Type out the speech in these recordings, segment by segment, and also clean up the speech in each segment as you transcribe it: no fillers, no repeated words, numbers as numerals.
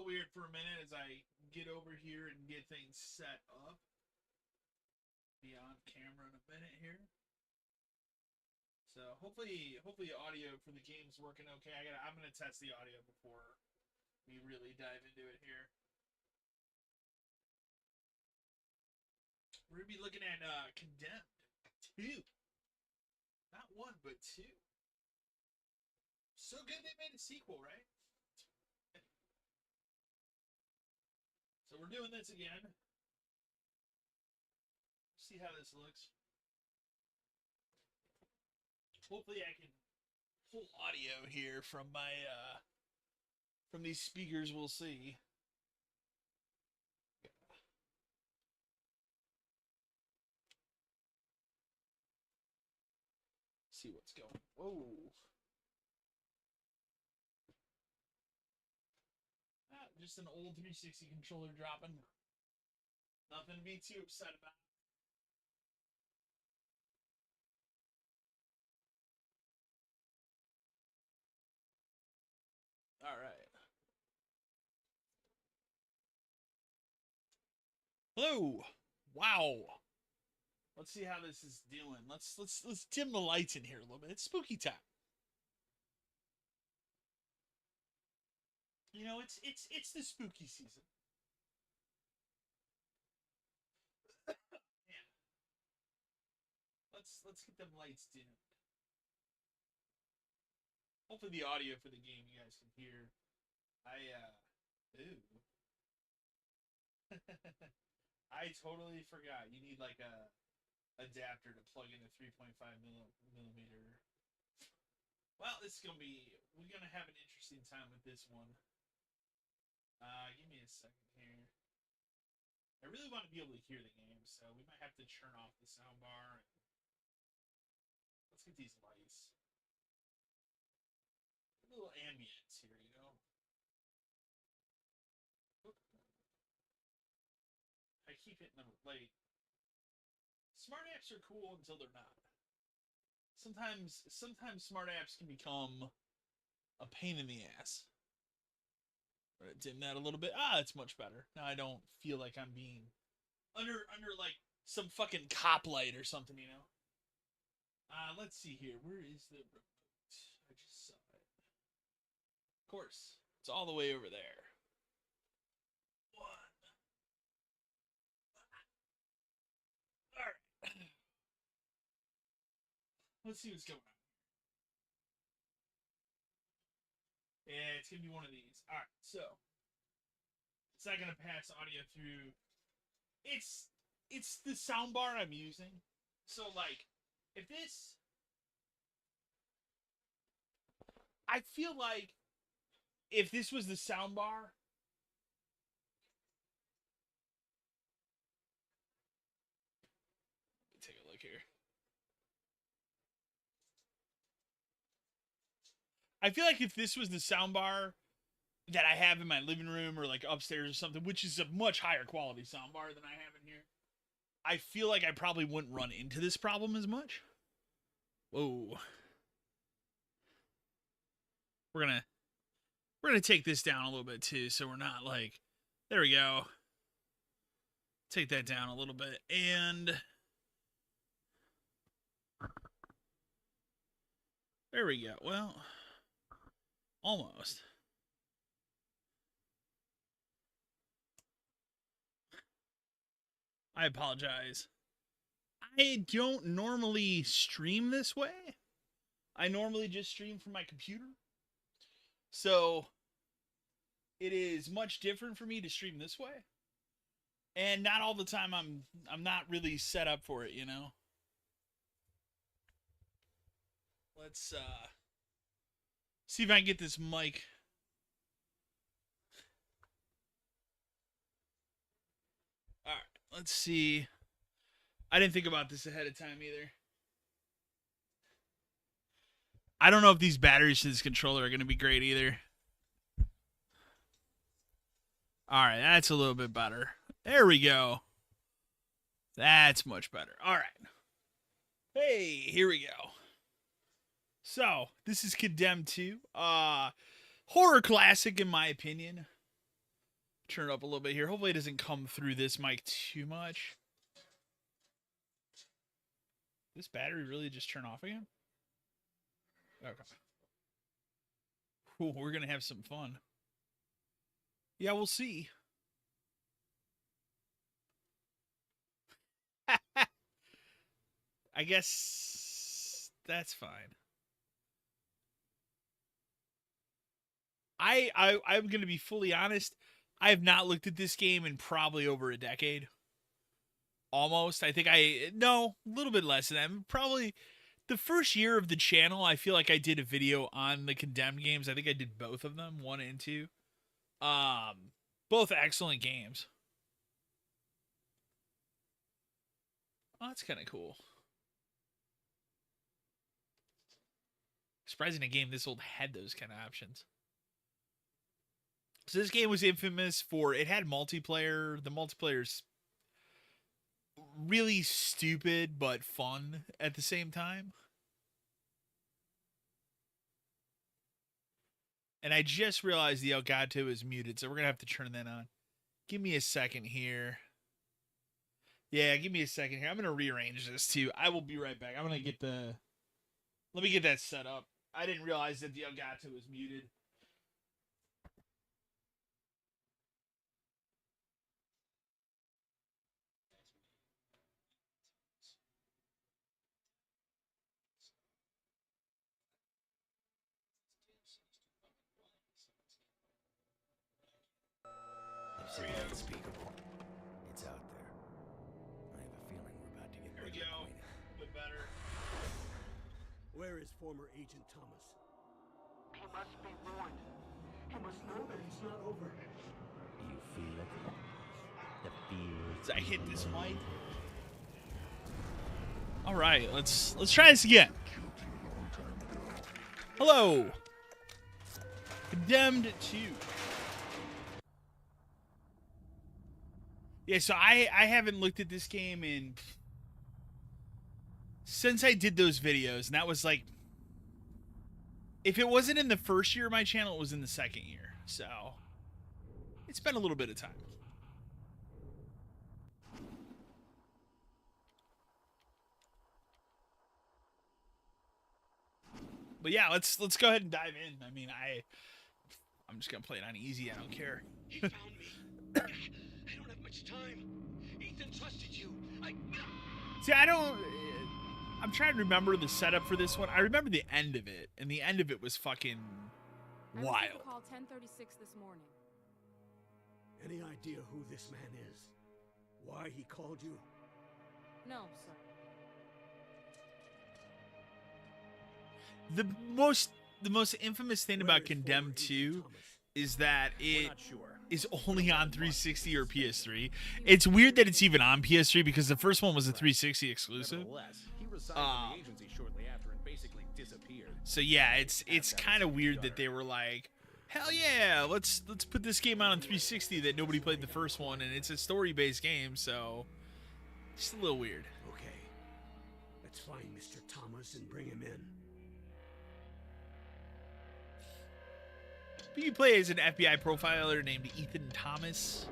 little weird for a minute as I get over here and get things set up. Be on camera in a minute here. So hopefully audio for the game's working okay. I'm gonna test the audio before we really dive into it here. We're gonna be looking at Condemned 2. Not 1, but 2. So good they made a sequel, right? So we're doing this again. See how this looks. Hopefully I can pull audio here from my from these speakers. We'll see. See what's going. Whoa. Just an old 360 controller dropping. Nothing to be too upset about. All right. Hello. Wow. Let's see how this is doing. Let's dim the lights in here a little bit. It's spooky time. You know, it's the spooky season. Yeah. Let's get them lights dimmed. Hopefully the audio for the game you guys can hear. Ooh. I totally forgot. You need like a adapter to plug in a 3.5 millimeter. Well, we're gonna have an interesting time with this one. Give me a second here. I really want to be able to hear the game, so we might have to turn off the sound bar. Let's get these lights. A little ambience here, you know. I keep hitting them like smart apps are cool until they're not. Sometimes smart apps can become a pain in the ass. Dim that a little bit. It's much better. Now I don't feel like I'm being under like some fucking cop light or something, you know. Let's see here. Where is the remote? I just saw it. Of course, it's all the way over there. One. All right. Let's see what's going on. Yeah, it's gonna be one of these. All right, so it's not gonna pass audio through. It's the soundbar I'm using. So like, if this, I feel like if this was the soundbar, let me take a look here. I feel like if this was the soundbar that I have in my living room or like upstairs or something, which is a much higher quality soundbar than I have in here, I feel like I probably wouldn't run into this problem as much. Whoa. We're gonna take this down a little bit too, so we're not like, there we go. Take that down a little bit, and there we go. Well, almost. I apologize. I don't normally stream this way. I normally just stream from my computer. So it is much different for me to stream this way. And not all the time I'm not really set up for it, you know. Let's see if I can get this mic. All right, let's see. I didn't think about this ahead of time either. I don't know if these batteries to this controller are going to be great either. All right, that's a little bit better. There we go. That's much better. All right. Hey, here we go. So, this is Condemned 2. Horror classic in my opinion. Turn it up a little bit here. Hopefully it doesn't come through this mic too much. This battery really just turn off again? Okay. Cool, we're gonna have some fun. Yeah, we'll see. I guess that's fine. I'm gonna be fully honest. I have not looked at this game in probably over a decade. Almost. I think a little bit less than that. Probably the first year of the channel, I feel like I did a video on the Condemned games. I think I did both of them, 1 and 2. Both excellent games. Oh, that's kind of cool. Surprising a game this old had those kind of options. So this game was infamous for, it had multiplayer. The multiplayer's really stupid but fun at the same time. And I just realized the Elgato is muted, so we're going to have to turn that on. Give me a second here. Yeah, give me a second here. I'm going to rearrange this too. I will be right back. I'm going to get the... Let me get that set up. I didn't realize that the Elgato was muted. Free unspeakable. It's out there. I have a feeling we're about to get There we go. A bit better. Where is former Agent Thomas? He must be warned. He must know that it's not over. You feel it? The fear. As I hit this mic. All right, let's try this again. Hello. Condemned 2. Yeah, so I haven't looked at this game in since I did those videos, and that was like, if it wasn't in the first year of my channel, it was in the second year. So it's been a little bit of time. But yeah, let's go ahead and dive in. I mean, I'm just gonna play it on easy. I don't care. He found me. I don't have much time. Ethan trusted you. See, I'm trying to remember the setup for this one. I remember the end of it, and the end of it was fucking wild. I received a call 10:36 this morning. Any idea who this man is? Why he called you? No, sir. The most infamous thing about Condemned 2 is that it is only on 360 or PS3. It's weird that it's even on PS3 because the first one was a 360 exclusive. He resigned from the agency shortly after and basically disappeared. So yeah, it's kind of weird that they were like, hell yeah, let's put this game out on 360 that nobody played the first one, and it's a story-based game, so just a little weird. Okay. Let's find Mr. Thomas and bring him in. You play as an FBI profiler named Ethan Thomas.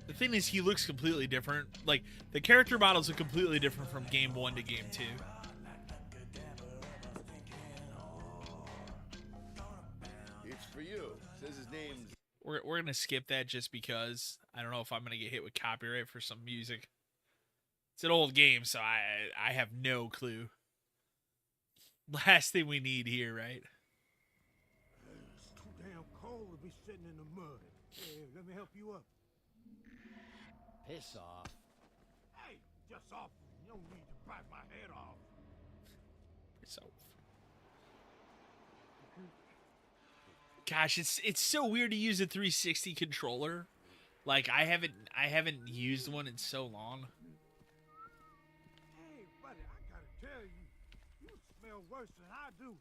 The thing is, he looks completely different. Like, the character models are completely different from game 1 to game 2. It's for you. Says his name's... We're going to skip that just because I don't know if I'm going to get hit with copyright for some music. It's an old game, so I have no clue. Last thing we need here, right? It's too damn cold to be sitting in the mud. Hey, let me help you up. Piss off. Hey, just off. You don't need to bite my head off. So, gosh, it's so weird to use a 360 controller. Like I haven't used one in so long. Hey, buddy, I gotta tell you, you smell worse than I do.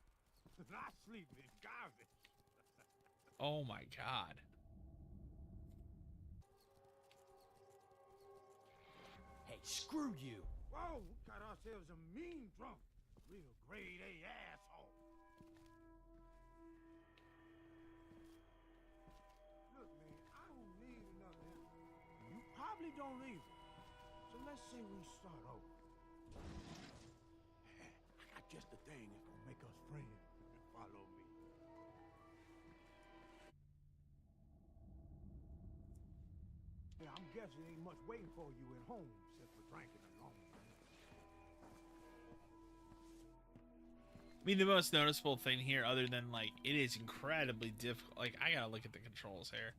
I sleep in garbage. Oh my god. Hey, screw you. Whoa, we got ourselves a mean drunk. Real grade A asshole. Look, man, I probably don't leave. So let's say we start over. I got just the thing that's gonna make us friends. Follow me. Yeah, I'm guessing ain't much waiting for you at home except for drinking alone. I mean, the most noticeable thing here, other than, like, it is incredibly difficult. Like, I gotta look at the controls here.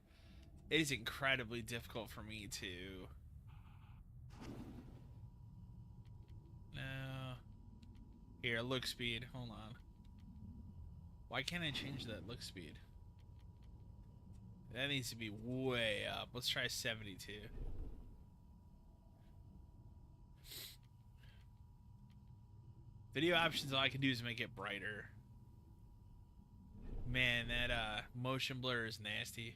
It is incredibly difficult for me to... No. Here, look speed. Hold on. Why can't I change that look speed? That needs to be way up. Let's try 72. Video options, all I can do is make it brighter. Man, that motion blur is nasty.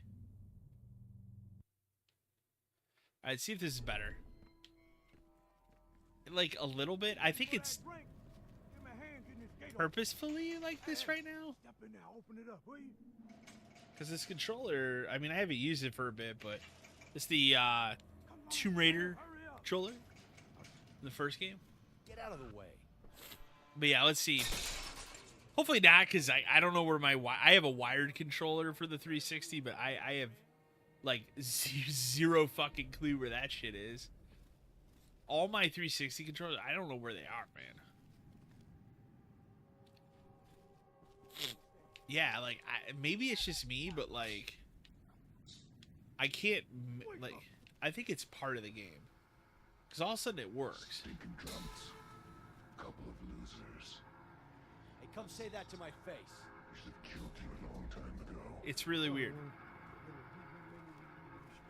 Alright, see if this is better. Like, a little bit. I think it's purposefully like this right now. Step in there, open it up, will you? Because this controller, I mean, I haven't used it for a bit, but it's the Tomb Raider controller in the first game. Get out of the way. But yeah, let's see. Hopefully not, because I don't know where I have a wired controller for the 360, but I have, like, zero fucking clue where that shit is. All my 360 controllers, I don't know where they are, man. Yeah, like, maybe it's just me, but, like, I can't, like, I think it's part of the game. Because all of a sudden it works. Taking drums. Couple of losers. Hey, come say that to my face. Should have killed you a long time ago. It's really weird.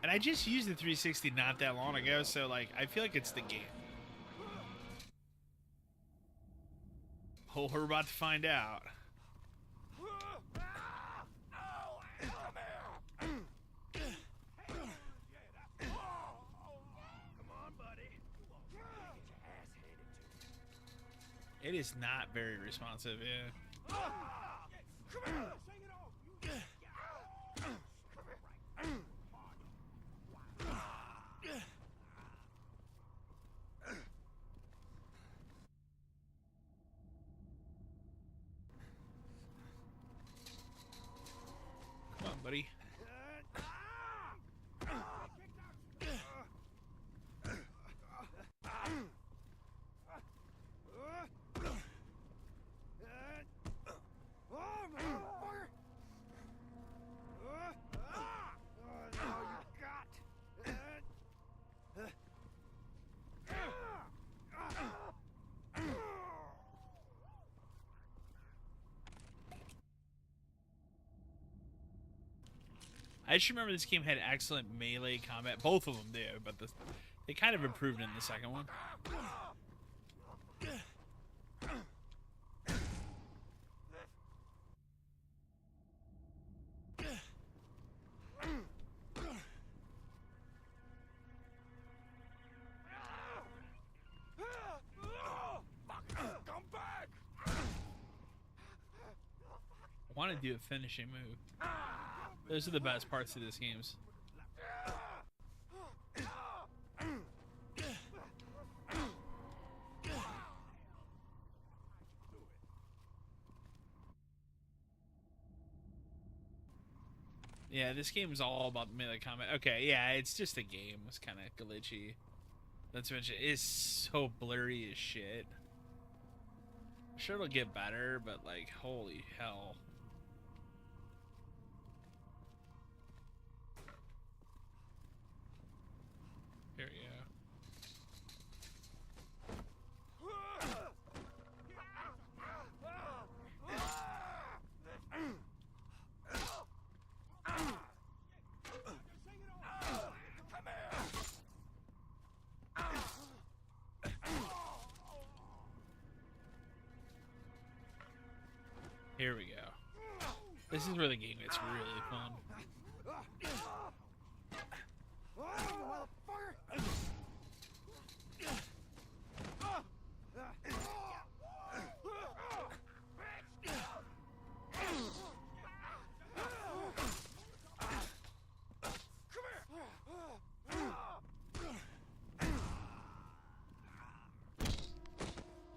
And I just used the 360 not that long ago, so, like, I feel like it's the game. Oh, we're about to find out. It is not very responsive, yeah. Come on, buddy. I just remember this game had excellent melee combat. Both of them do, but they kind of improved in the second one. I want to do a finishing move. Those are the best parts of this games. Yeah, this game is all about melee combat. Okay, yeah, it's just a game. It's kind of glitchy. That's mention. It's so blurry as shit. I'm sure it'll get better, but like, holy hell. Here we go. Here we go. This is where the game gets really fun.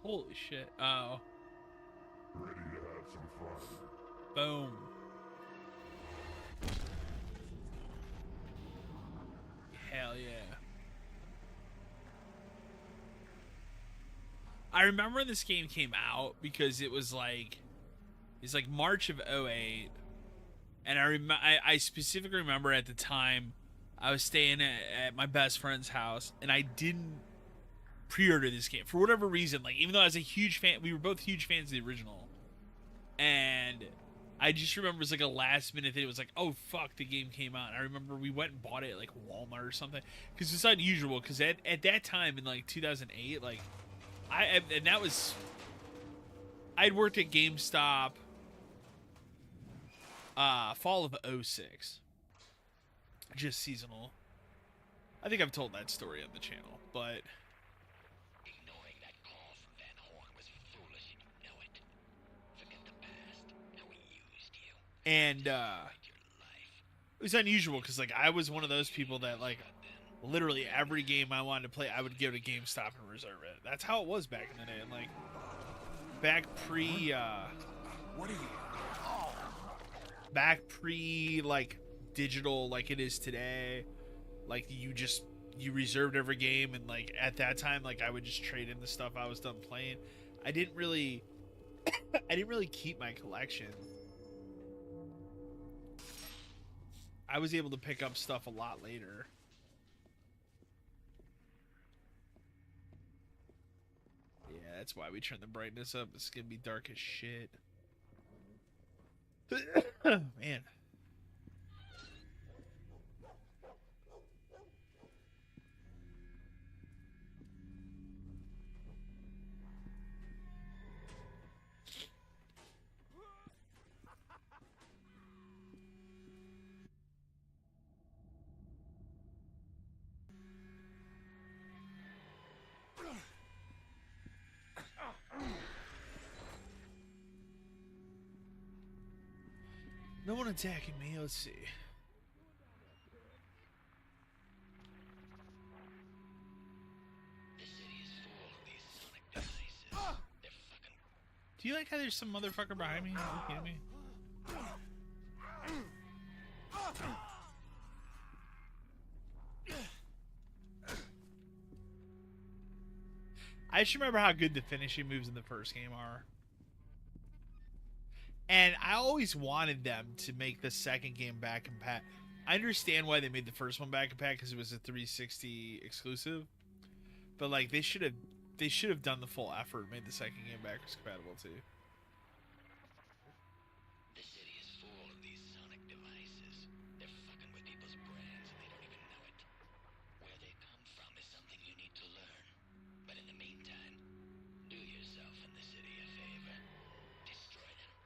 Holy shit. Oh. Ready to have some fun? Boom. Hell yeah. I remember when this game came out because it's like March of '08, and I specifically remember at the time I was staying at my best friend's house, and I didn't pre-order this game for whatever reason. Like, even though I was a huge fan, we were both huge fans of the original, and I just remember it was like a last minute thing. It was like, oh fuck, the game came out. And I remember we went and bought it at like Walmart or something, because it's unusual. Because at that time in like 2008, like I'd worked at GameStop fall of '06, just seasonal. I think I've told that story on the channel, but Ignoring that call from Van Horn was foolish and you know it. Forget the past, how we used you. and Your life. it was unusual because like I was one of those people that like literally every game I wanted to play, I would go to GameStop and reserve it. That's how it was back in the day, and like back pre like digital like it is today. Like you reserved every game, and like at that time, like I would just trade in the stuff I was done playing. I didn't really keep my collection. I was able to pick up stuff a lot later. Yeah, that's why we turned the brightness up. It's gonna be dark as shit. Man. No one attacking me. Let's see. This city is full of these sonic devices. They're fucking... Do you like how there's some motherfucker behind me? Are you kidding me? I just remember how good the finishing moves in the first game are. And I always wanted them to make the second game back compat. I understand why they made the first one back compat because it was a 360 exclusive. But like they should have done the full effort and made the second game backwards compatible too. This city is full of these sonic devices. They're fucking with people's brains and they don't even know it. Where they come from is something you need to learn. But in the meantime, do yourself and the city a favor. Destroy them.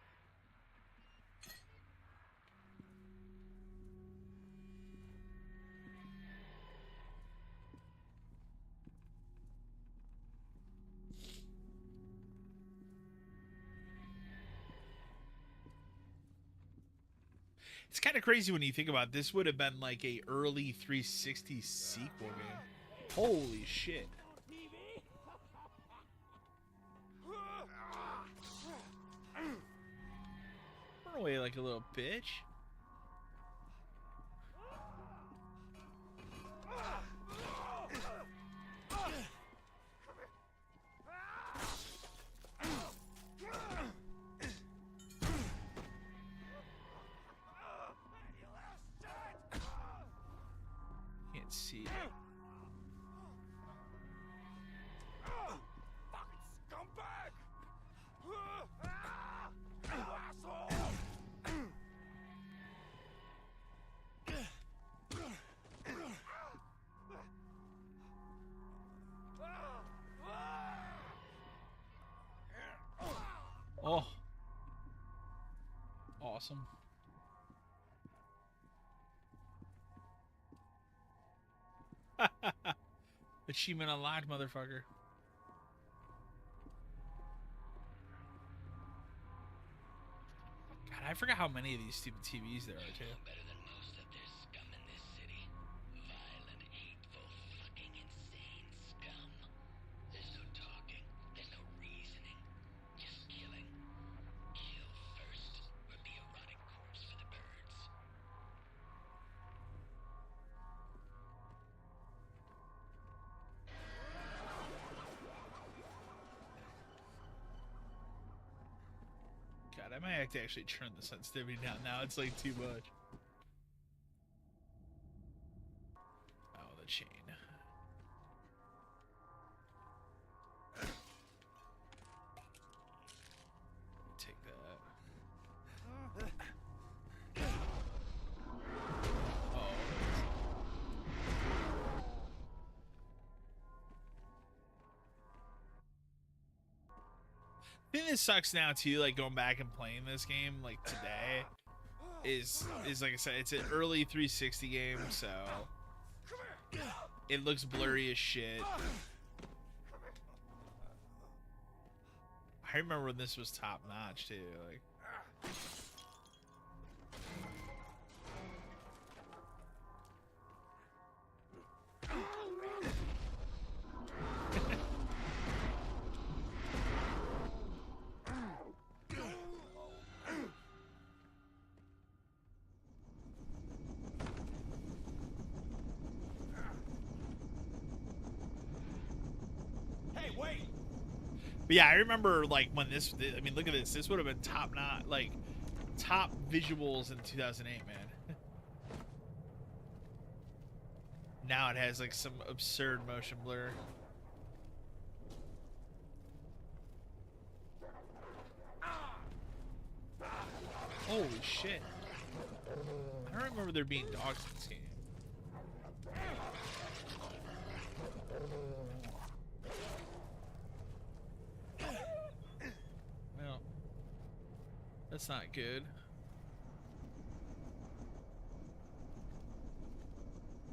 It's kind of crazy when you think about it. This would have been like a early 360 sequel game. Holy shit. Run away like a little bitch. Can't see it. Fucking scumbag! You asshole! Oh. Awesome. Achievement unlocked, motherfucker. God, I forgot how many of these stupid TVs there are, too. Better than most of their scum in this city. Violent, hateful, fucking insane scum. There's no talking. There's no I might have to actually turn the sensitivity down now. It's like too much. Oh, the chain. Take that. Oh. I think this sucks now too, like going back and playing this game like today is like I said, it's an early 360 game, so it looks blurry as shit. I remember when this was top notch too, like But yeah, I remember like when this, I mean, look at this. This would have been top notch, like top visuals in 2008, man. Now it has like some absurd motion blur. Holy shit. I don't remember there being dogs in this game. Well, that's not good.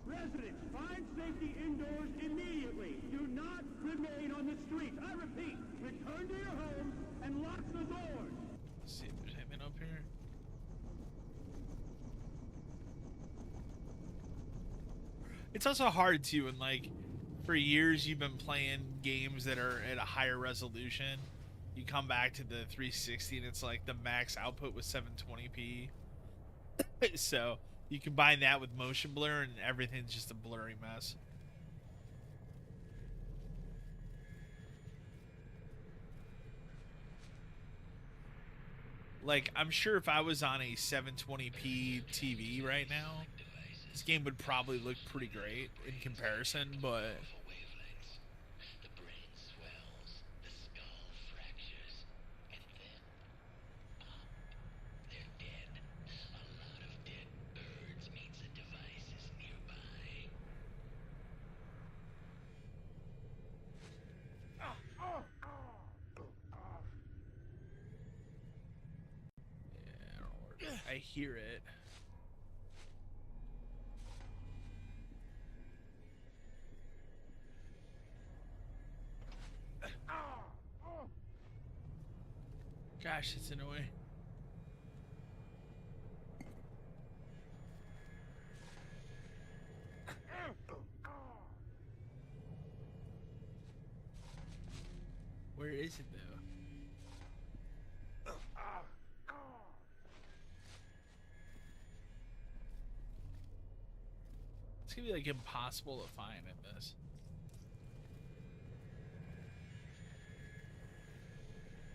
Residents, find safety indoors immediately. Do not remain on the streets. I repeat, return to your homes and lock the doors. Let's see if there's anything up here. It's also hard too, and like for years you've been playing games that are at a higher resolution. You come back to the 360 and it's like the max output was 720p. So you combine that with motion blur and everything's just a blurry mess. Like, I'm sure if I was on a 720p TV right now, this game would probably look pretty great in comparison, but The brain swells, the skull fractures, and then they're dead. A lot of dead birds means a device is nearby. yeah, I don't know where, I hear it. Gosh, it's annoying. Where is it though? It's gonna be like impossible to find in this.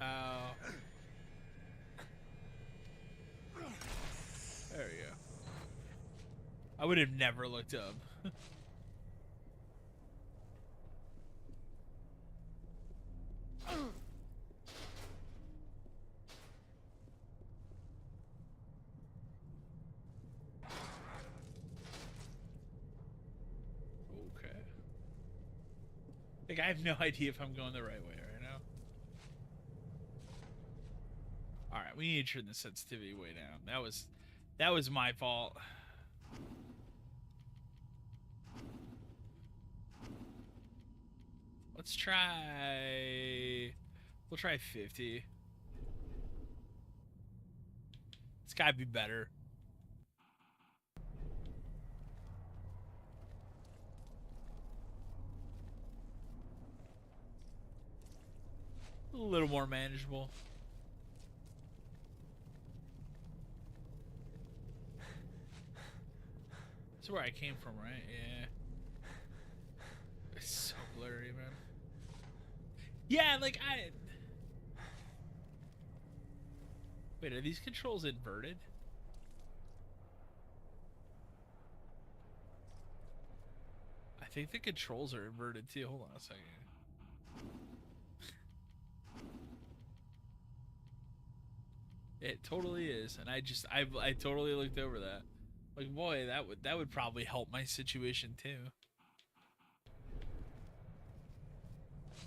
Oh. There we go. I would have never looked up. Okay. Like, I have no idea if I'm going the right way right now. Alright, we need to turn the sensitivity way down. That was my fault. Let's try... We'll try 50. It's gotta be better. A little more manageable. That's where I came from, right? Yeah. It's so blurry, man. Yeah, like Wait, are these controls inverted? I think the controls are inverted too. Hold on a second. It totally is, and I totally looked over that. Like, boy, that would probably help my situation too.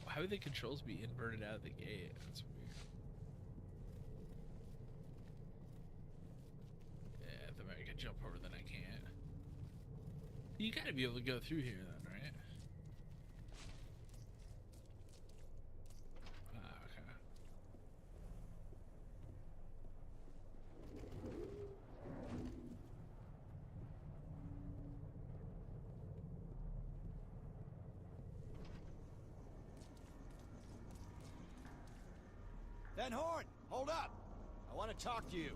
How would the controls be inverted out of the gate? That's weird. Yeah, if I could jump over, then I can't. You gotta be able to go through here then, right? Ah, okay. Van Horn, hold up. I want to talk to you.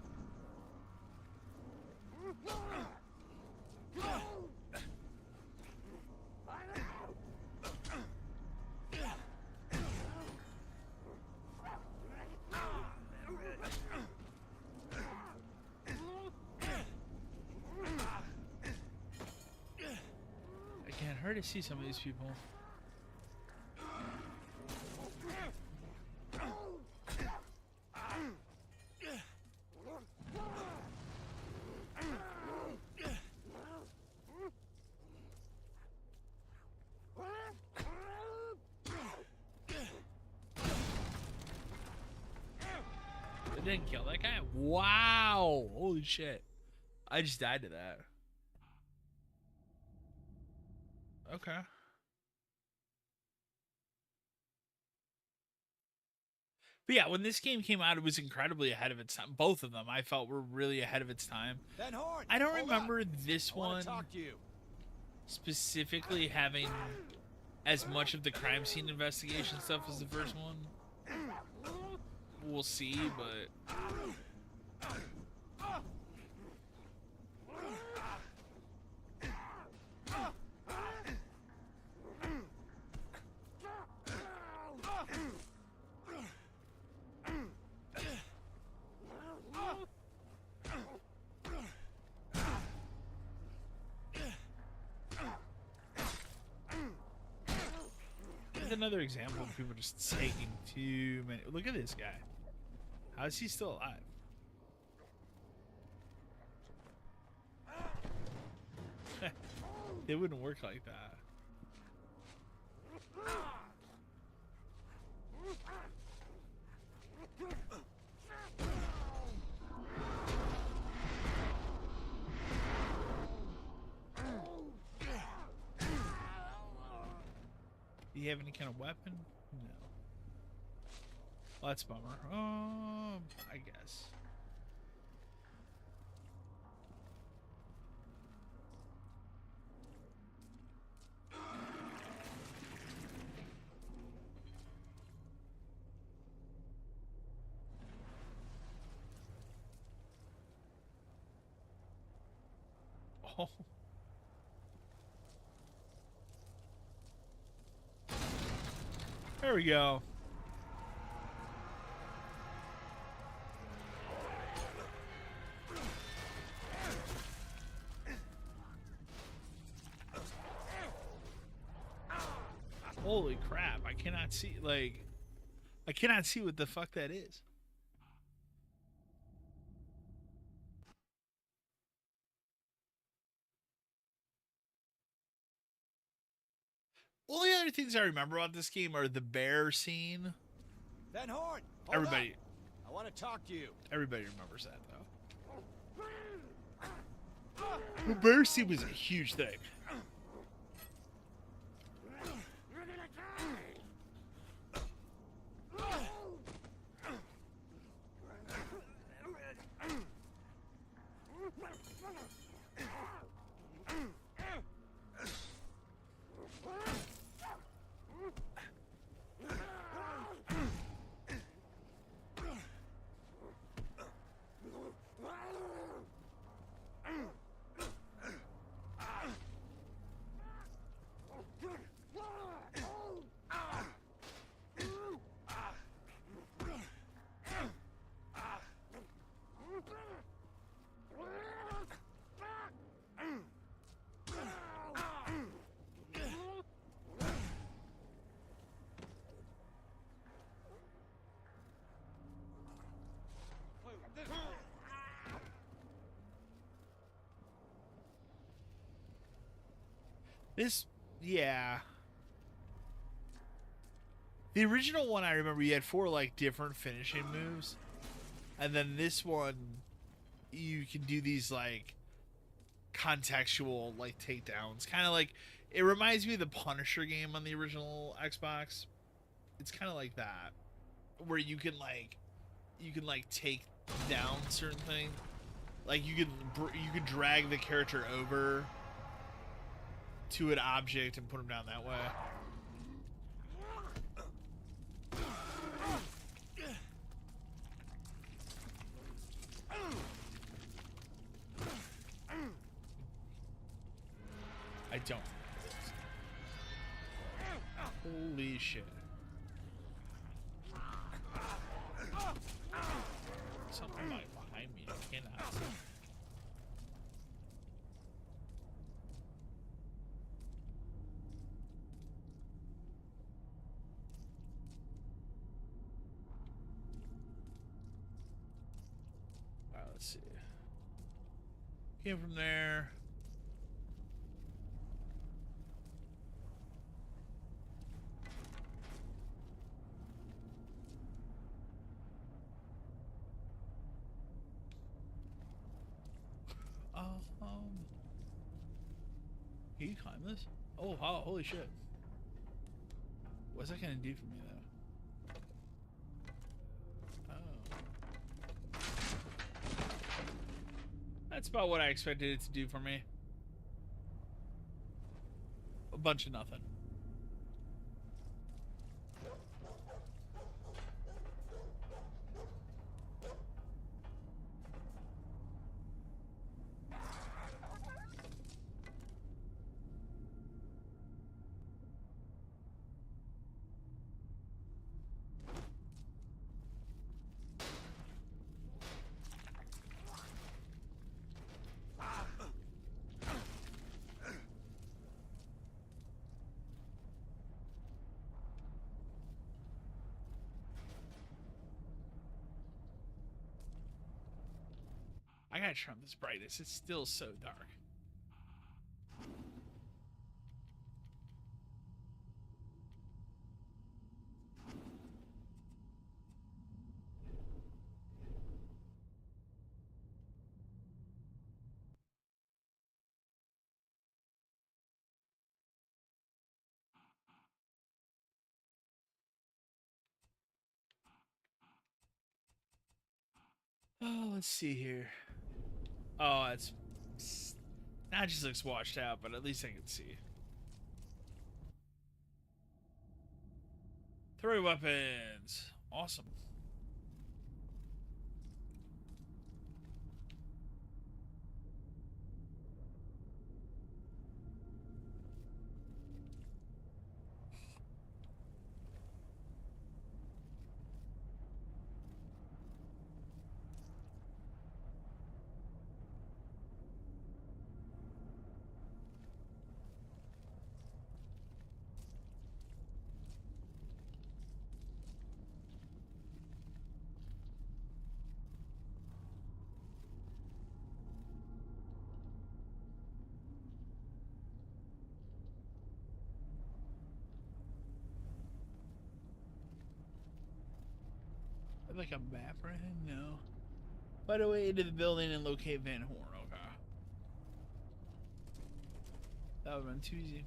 I can't hurt to see some of these people. Didn't kill that guy. Wow, holy shit, I just died to that. Okay. But yeah, when this game came out, it was incredibly ahead of its time. Both of them I felt were really ahead of its time. Van Horn, I don't hold remember up. this I want one to talk to you. specifically having as much of the crime scene investigation stuff as the first one. We'll see, but another example of people just taking too many. Look at this guy. How is he still alive? It wouldn't work like that. Do you have any kind of weapon? No. Well, that's a bummer. I guess. Oh. There we go. Holy crap, I cannot see, like, I cannot see what the fuck that is. All the other things I remember about this game are the bear scene. Van Horn, hold Everybody, up. I want to talk to you. everybody remembers that though. The bear scene was a huge thing. This, yeah. The original one, I remember you had 4 like different finishing moves, and then this one, you can do these like contextual like takedowns. Kind of like, it reminds me of the Punisher game on the original Xbox. It's kind of like that, where you can like take down certain things. Like you could drag the character over to an object and put him down that way. I don't. Holy shit. Something like behind me. I cannot see. Alright, let's see. Came from there. Can you climb this? Oh, wow, holy shit. What's that gonna do for me, though? Oh. That's about what I expected it to do for me. A bunch of nothing. I gotta turn on this brightness. It's still so dark. Oh, let's see here. Oh, it's that just looks washed out, but at least I can see. 3 weapons. Awesome. Like a map or anything? No. Find a way into the building and locate Van Horn. Okay. That would have been too easy.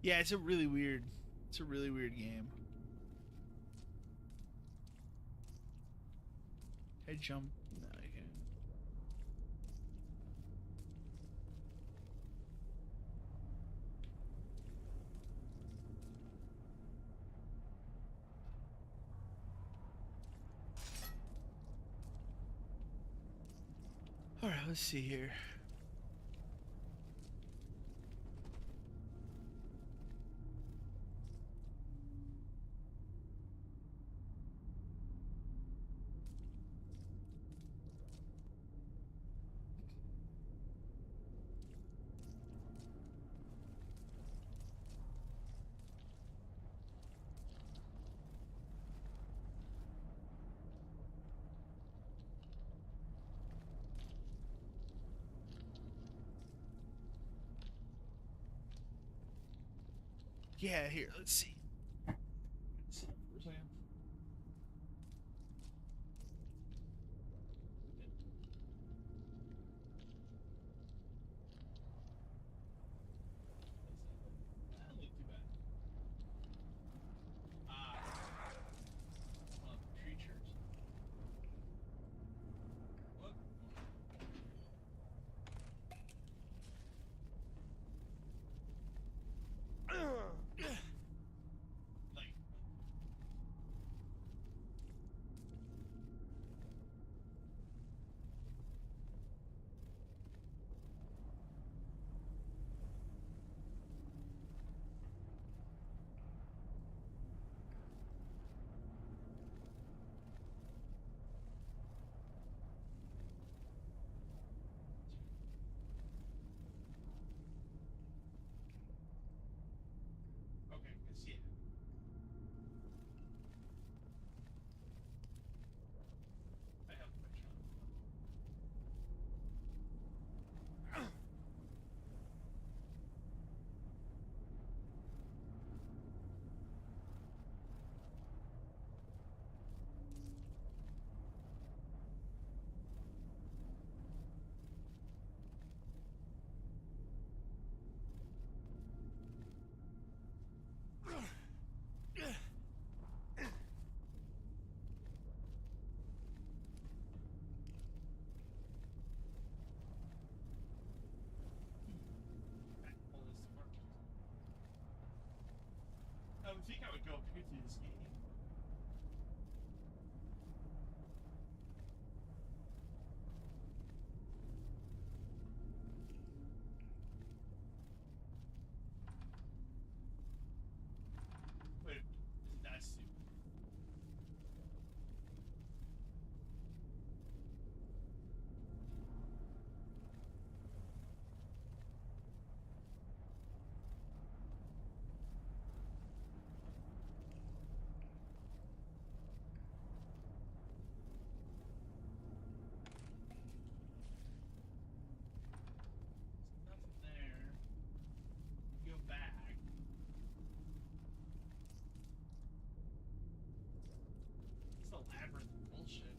Yeah, it's a really weird game. Can I jump? No, I can't. Alright, let's see here. Yeah, here, let's see. For a second. That doesn't look too bad. One of the creatures. What? Like. Okay, I see it. I have the picture. I would think I would go through this game. Wait, that's stupid. Nothing there. Go back. It's the labyrinth bullshit.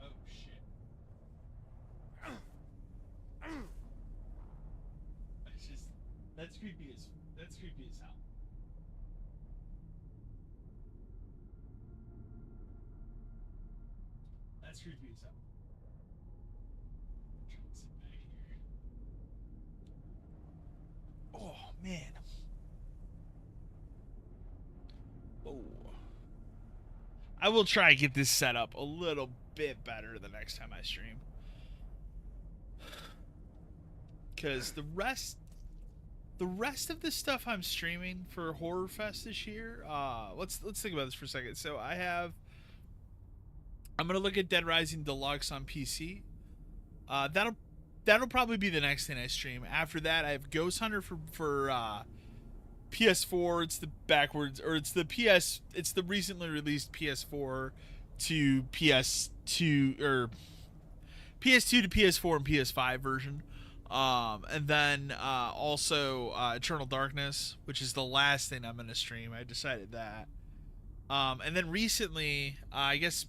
Oh shit. It's just that's creepy as hell. That's creepy as hell. Try and sit back here. Oh man. Oh. I will try and get this set up a little bit better the next time I stream. Cause the rest of the stuff I'm streaming for Horror Fest this year, let's think about this for a second. So I'm gonna look at Dead Rising Deluxe on PC. That'll probably be the next thing I stream. After that, I have Ghost Hunter for PS4. It's the recently released PS4 to PS2 or PS2 to PS4 and PS5 version. And then also Eternal Darkness, which is the last thing I'm gonna stream. I decided that. And then recently, I guess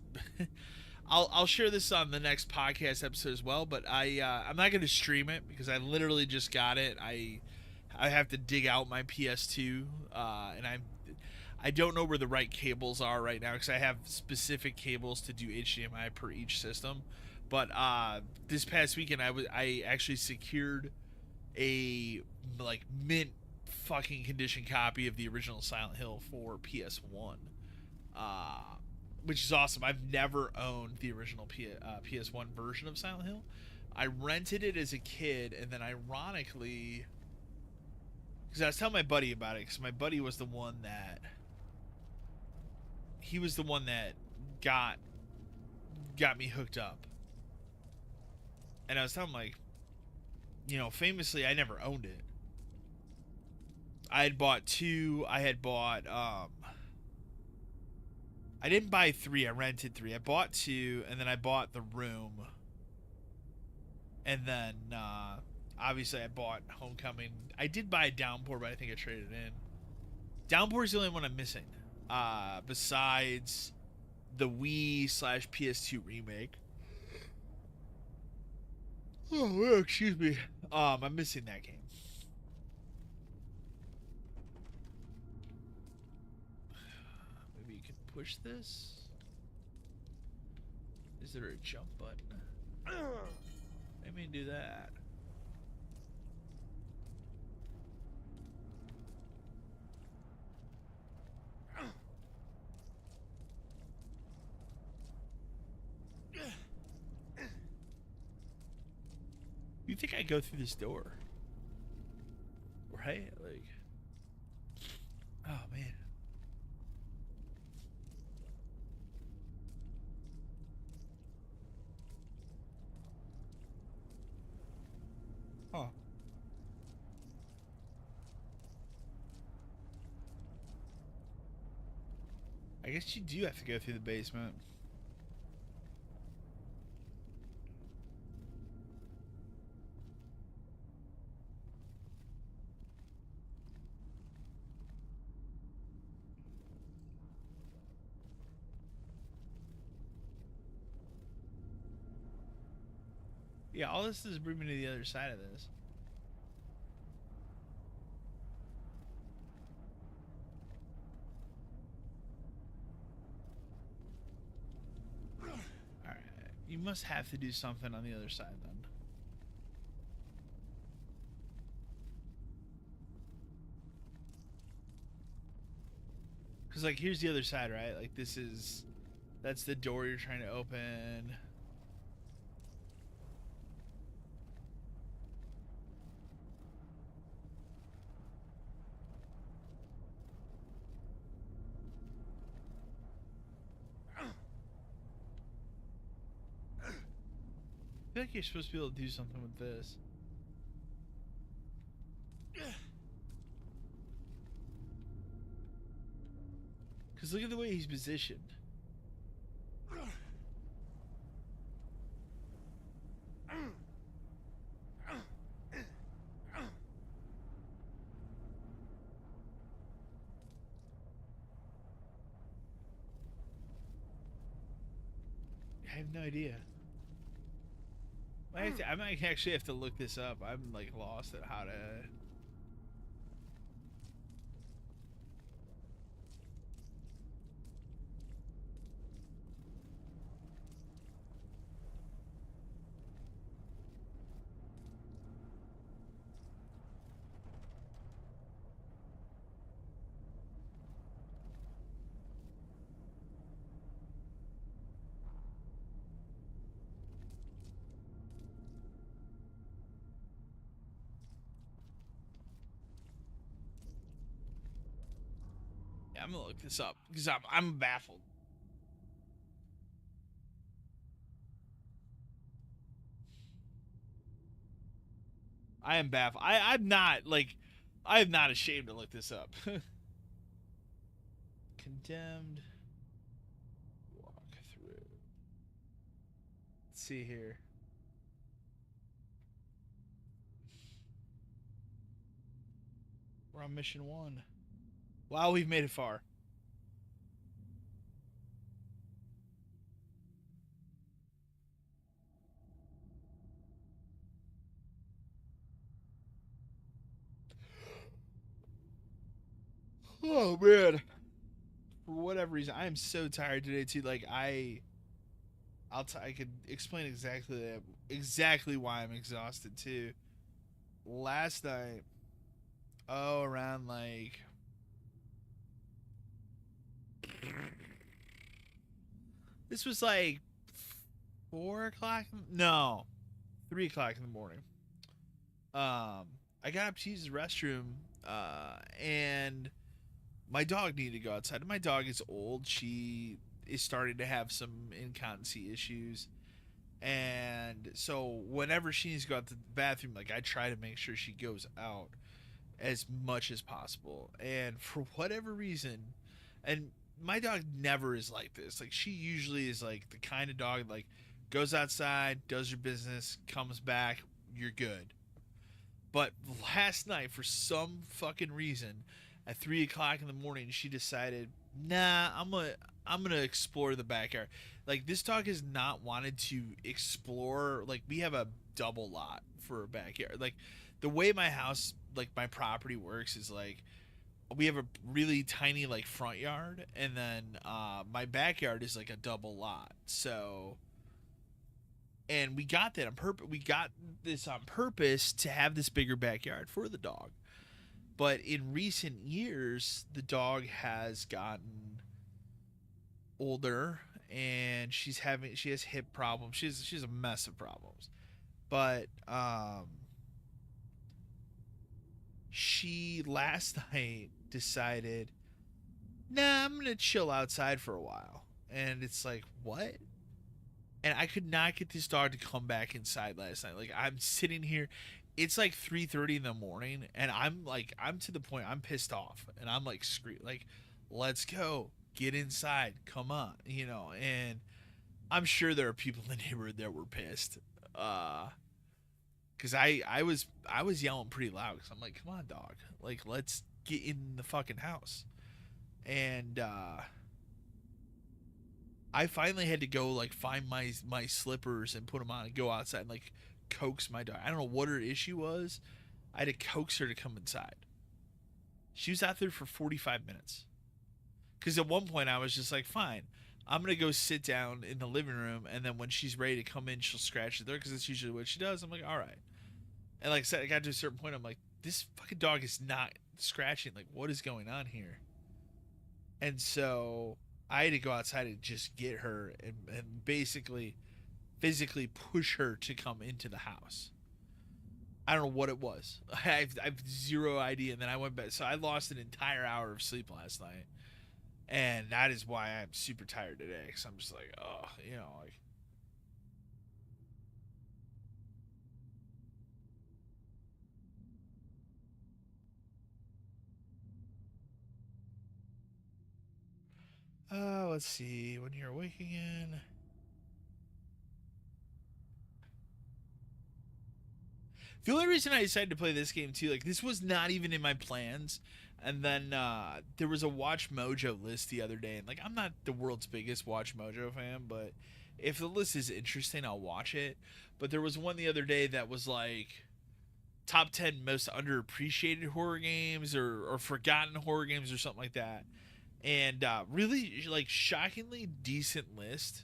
I'll share this on the next podcast episode as well. But I'm not gonna stream it because I literally just got it. I have to dig out my PS2, and I don't know where the right cables are right now because I have specific cables to do HDMI per each system. But this past weekend, I actually secured a mint fucking condition copy of the original Silent Hill for PS1. which is awesome. I've never owned the original PS1 version of Silent Hill. I rented it as a kid, and then ironically, because I was telling my buddy about it, because my buddy was the one that got me hooked up, and I was telling him, like, you know, famously, I never owned it. I had bought 2. I didn't buy 3. I rented 3. I bought 2, and then I bought the room. And then, obviously, I bought Homecoming. I did buy Downpour, but I think I traded it in. Downpour is the only one I'm missing. Besides the Wii/PS2 remake. Oh, excuse me. I'm missing that game. Maybe you can push this? Is there a jump button? Let me do that. You think I go through this door? Right? Like, oh man. Huh. I guess you do have to go through the basement. Yeah, all this is bringing me to the other side of this. Alright, you must have to do something on the other side then. Because, like, here's the other side, right? Like, that's the door you're trying to open. I feel like you're supposed to be able to do something with this. Because look at the way he's positioned. I have no idea. I might actually have to look this up. I'm like lost at how to. Yeah, I'm gonna look this up because I'm baffled. I am baffled. I'm not like I am not ashamed to look this up. Condemned. Walk through. Let's see here. We're on mission 1. Wow, we've made it far. Oh man. For whatever reason, I am so tired today too. Like I could explain exactly why I'm exhausted too. Last night, around like This was like 4 o'clock. No, 3 o'clock in the morning. I got up to use the restroom, and my dog needed to go outside. And my dog is old. She is starting to have some incontinence issues. And so whenever she needs to go out to the bathroom, like, I try to make sure she goes out as much as possible. And for whatever reason, and my dog never is like this. Like, she usually is like the kind of dog, like, goes outside, does her business, comes back, you're good. But last night, for some fucking reason, at 3 o'clock in the morning, she decided, nah, I'm gonna explore the backyard. Like, this dog has not wanted to explore. Like, we have a double lot for a backyard. Like, the way my house, like, my property works is, like, we have a really tiny, like, front yard, and then my backyard is like a double lot. So, and we got that on purpose. We got this on purpose to have this bigger backyard for the dog. But in recent years, the dog has gotten older, and she has hip problems. She's a mess of problems. But she last night decided, nah, I'm gonna chill outside for a while. And it's like, what? And I could not get this dog to come back inside last night. Like, I'm sitting here, it's like 3:30 in the morning, and I'm to the point I'm pissed off, and I'm like, like, let's go, get inside, come on, you know. And I'm sure there are people in the neighborhood that were pissed, because I was yelling pretty loud, because I'm like, come on, dog, like, let's get in the fucking house. And I finally had to go, like, find my slippers and put them on and go outside and, like, coax my dog. I don't know what her issue was. I had to coax her to come inside. She was out there for 45 minutes. Because at one point I was just like, fine, I'm going to go sit down in the living room, and then when she's ready to come in, she'll scratch the door, because that's usually what she does. I'm like, all right. And like I said, I got to a certain point, I'm like, this fucking dog is not scratching. Like, what is going on here? And so I had to go outside and just get her and basically physically push her to come into the house. I don't know what it was. I have zero idea. And then I went back. So I lost an entire hour of sleep last night. And that is why I'm super tired today. Because I'm just like, oh, you know, like. Let's see. When you're awake again. The only reason I decided to play this game too, like, this was not even in my plans. And then there was a Watch Mojo list the other day, and like, I'm not the world's biggest Watch Mojo fan, but if the list is interesting, I'll watch it. But there was one the other day that was like top 10 most underappreciated horror games, or forgotten horror games, or something like that. And really, like, shockingly decent list.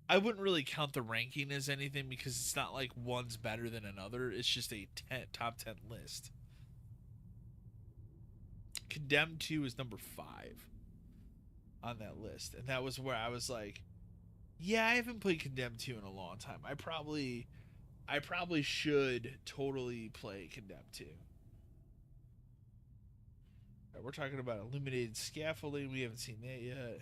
I wouldn't really count the ranking as anything, because it's not like one's better than another. It's just a top 10 list. Condemned 2 is number 5 on that list. And that was where I was like, yeah, I haven't played Condemned 2 in a long time. I probably should totally play Condemned 2. Right, we're talking about illuminated scaffolding. We haven't seen that yet.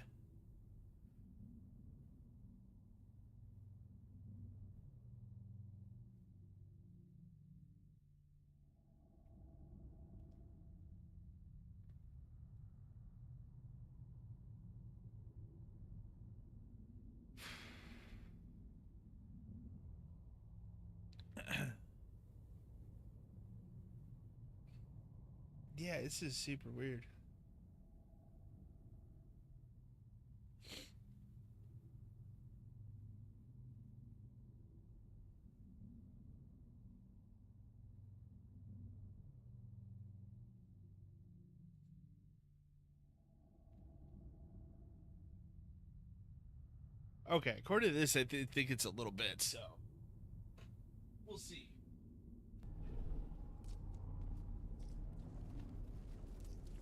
Yeah, this is super weird. Okay, according to this, I think it's a little bit, so we'll see.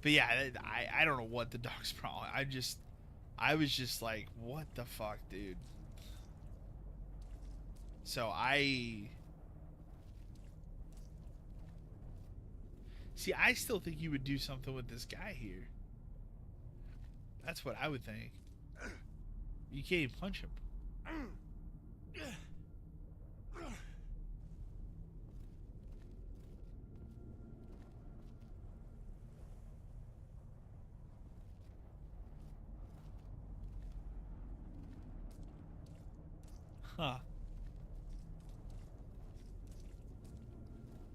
But yeah, I don't know what the dog's problem. I was just like, what the fuck, dude? So I still think you would do something with this guy here. That's what I would think. You can't even punch him. Huh.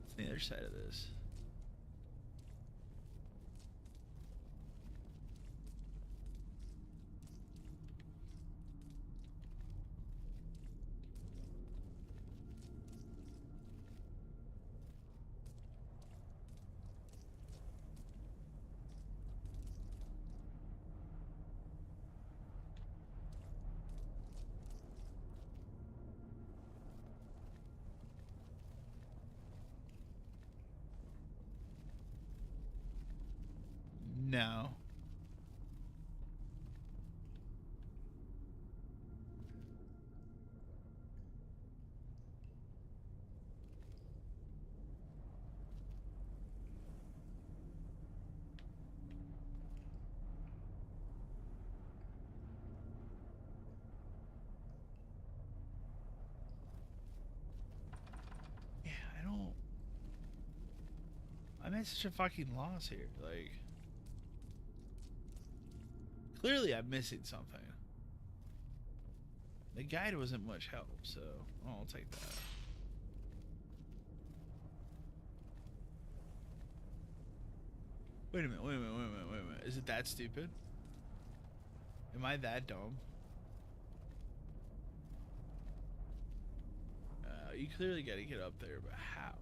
What's the other side of this? No. Yeah, I don't... I'm at such a fucking loss here. Like... Clearly I'm missing something. The guide wasn't much help, so I'll take that. Wait a minute. Is it that stupid? Am I that dumb? You clearly gotta get up there, but how?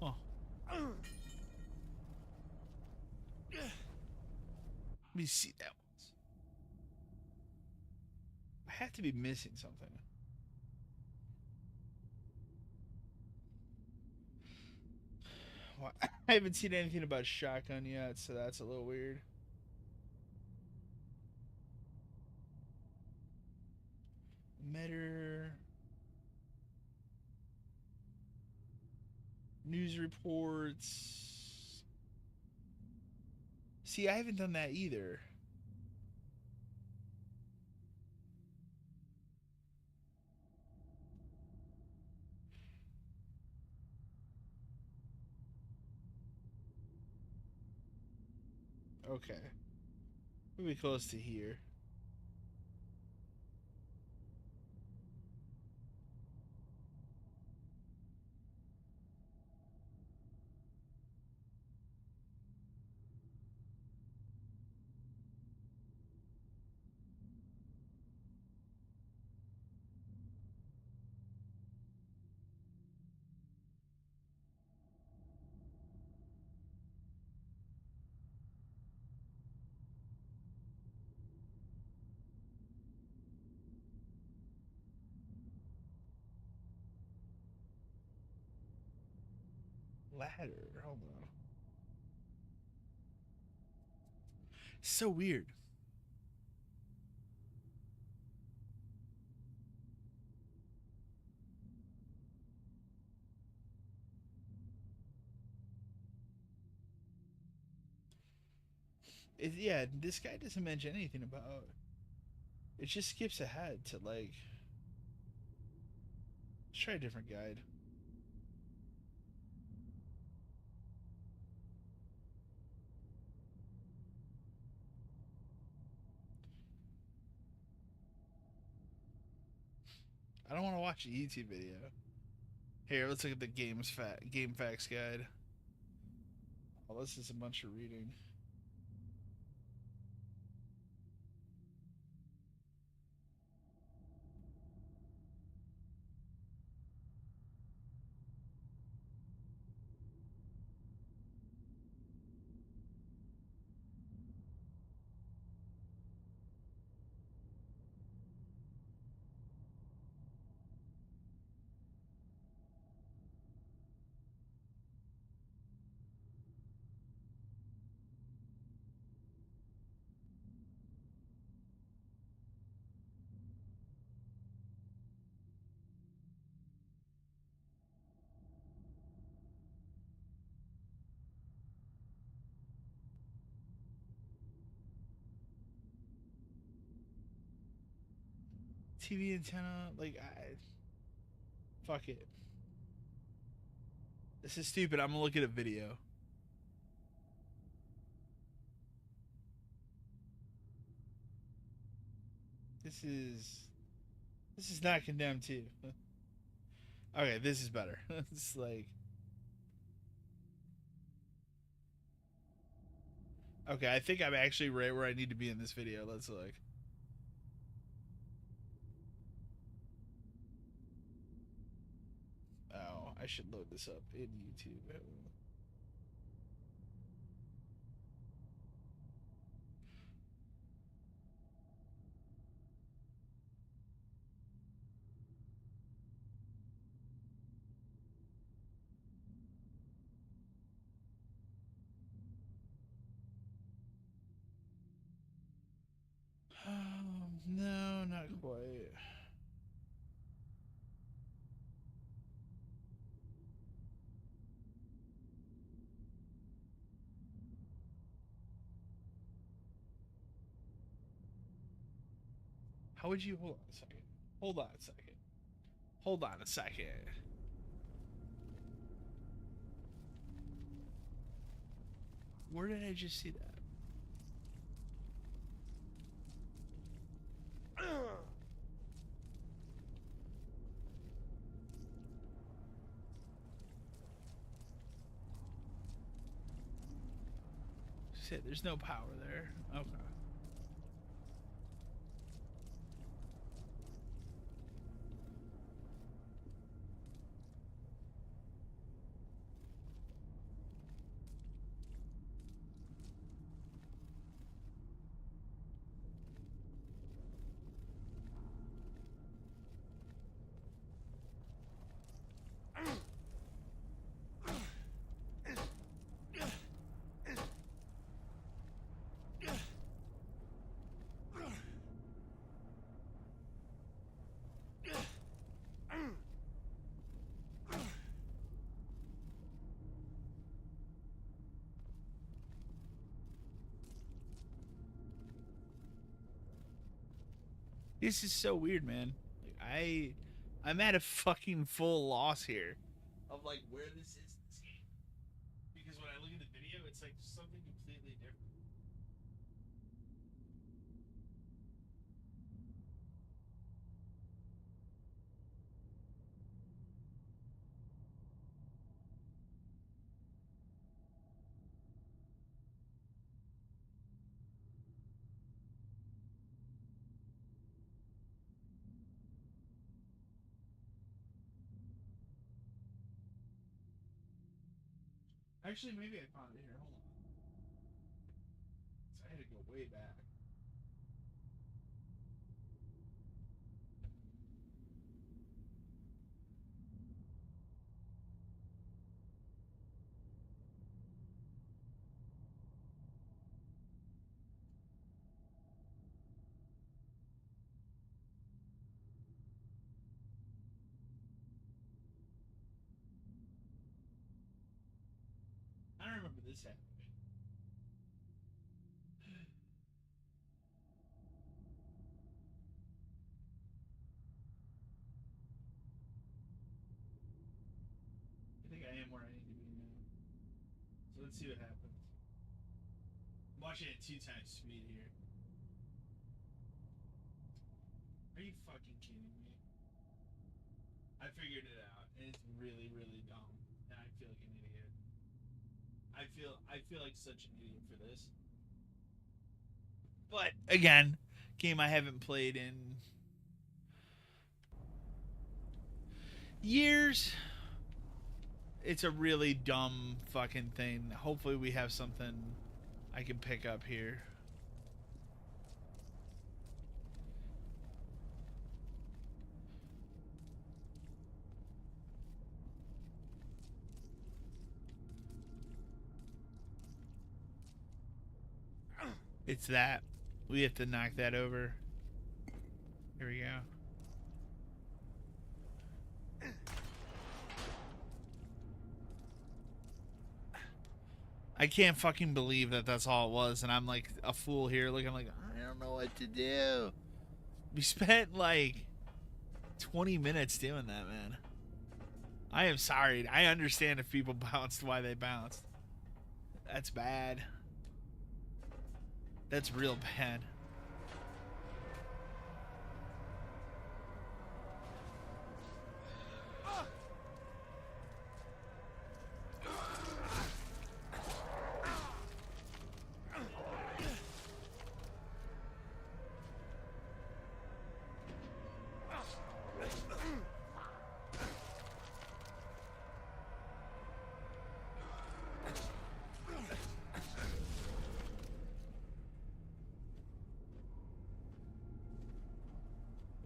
Huh. Let me see that once. I have to be missing something. Well, I haven't seen anything about shotgun yet, so that's a little weird. Metter. News reports. See, I haven't done that either. Okay. We'll be close to here. Ladder. Hold on. So weird. Yeah, this guy doesn't mention anything about. It just skips ahead to like. Let's try a different guide. I don't want to watch a YouTube video. Here, let's look at the game facts guide. Oh, this is a bunch of reading. TV antenna. Like, fuck it. This is stupid. I'm gonna look at a video. This is not Condemned 2. Okay, this is better. It's like, okay, I think I'm actually right where I need to be in this video. Let's look. Oh, I should load this up in YouTube. No, not quite. How would you hold on a second? Hold on a second. Hold on a second. Where did I just see that? Shit, there's no power there. Okay. This is so weird, man. Like, I'm at a fucking full loss here of like where this is in this game. Because when I look at the video, it's like something completely different. Actually, maybe I found it here. Hold on. So I had to go way back. I don't remember this happening. I think I am where I need to be now. So let's see what happens. I'm watching at 2 times speed here. Are you fucking kidding me? I figured it out, and it's really, really dumb, and I feel like an idiot. I feel like such an idiot for this. But again, game I haven't played in years. It's a really dumb fucking thing. Hopefully we have something I can pick up here. It's that. We have to knock that over. Here we go. I can't fucking believe that that's all it was, and I'm like a fool here looking like, I don't know what to do. We spent like 20 minutes doing that, man. I am sorry. I understand if people bounced why they bounced. That's bad. That's real bad.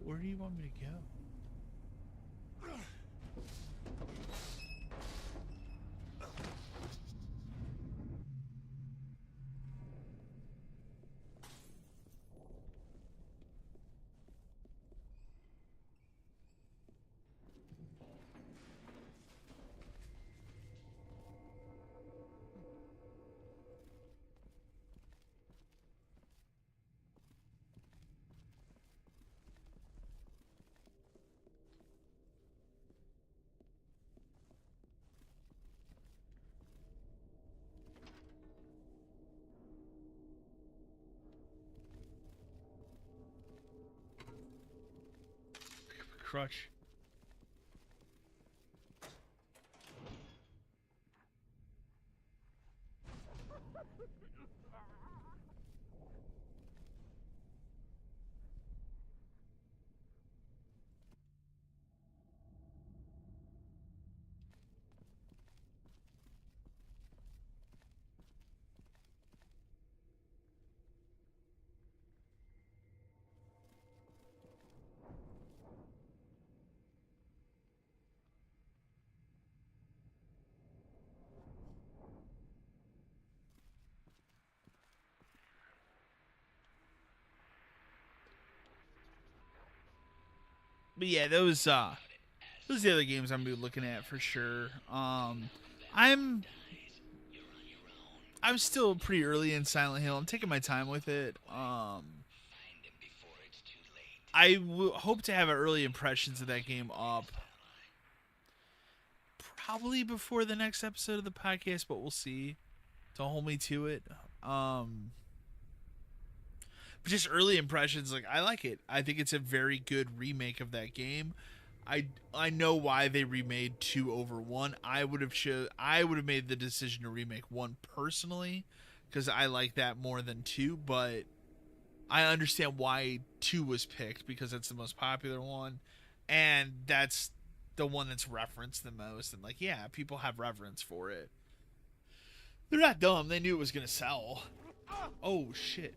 Where do you want me to go? Crutch. But yeah, those are the other games I'm gonna be looking at for sure. I'm still pretty early in Silent Hill. I'm taking my time with it. I hope to have early impressions of that game up probably before the next episode of the podcast, but we'll see. Don't hold me to it. But just early impressions, like, I like it. I think it's a very good remake of that game. I know why they remade 2 over 1. I would have made the decision to remake 1 personally, because I like that more than 2, but I understand why 2 was picked, because it's the most popular one, and that's the one that's referenced the most, and like, yeah, people have reverence for it. They're not dumb. They knew it was gonna sell. Oh shit.